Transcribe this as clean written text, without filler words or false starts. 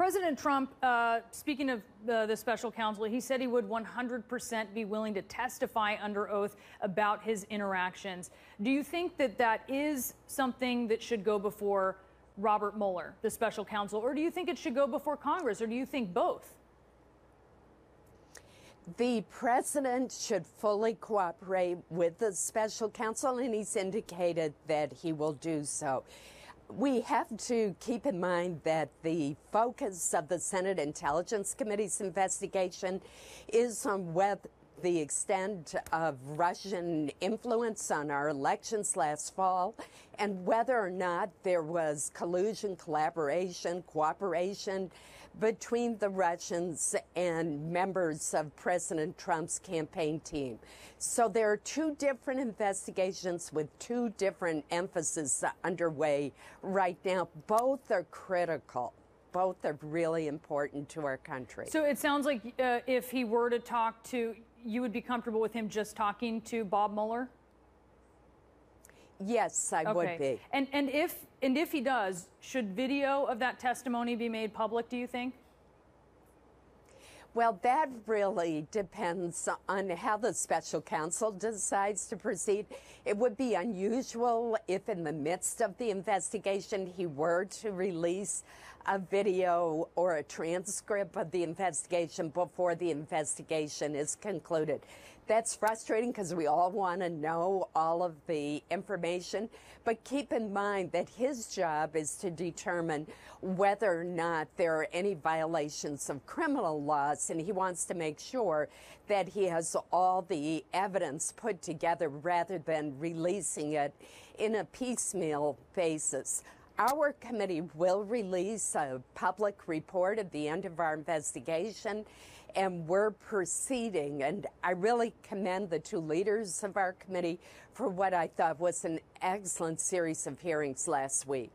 President Trump, speaking of the special counsel, he said he would 100% be willing to testify under oath about his interactions. Do you think that that is something that should go before Robert Mueller, the special counsel, or do you think it should go before Congress, or do you think both? The president should fully cooperate with the special counsel, and he's indicated that he will do so. We have to keep in mind that the focus of the Senate Intelligence Committee's investigation is on whether the extent of Russian influence on our elections last fall and whether or not there was collusion, collaboration, cooperation between the Russians and members of President Trump's campaign team. So there are two different investigations with two different emphases underway right now. Both are critical. Both are really important to our country. So it sounds like if he were to talk to, you would be comfortable with him just talking to Bob Mueller? Yes, I would be. And if he does, should video of that testimony be made public, do you think? Well, that really depends on how the special counsel decides to proceed. It would be unusual if in the midst of the investigation he were to release a video or a transcript of the investigation before the investigation is concluded. That's frustrating because we all want to know all of the information, but keep in mind that his job is to determine whether or not there are any violations of criminal laws, and he wants to make sure that he has all the evidence put together rather than releasing it in a piecemeal basis. Our committee will release a public report at the end of our investigation, and we're proceeding. And I really commend the two leaders of our committee for what I thought was an excellent series of hearings last week.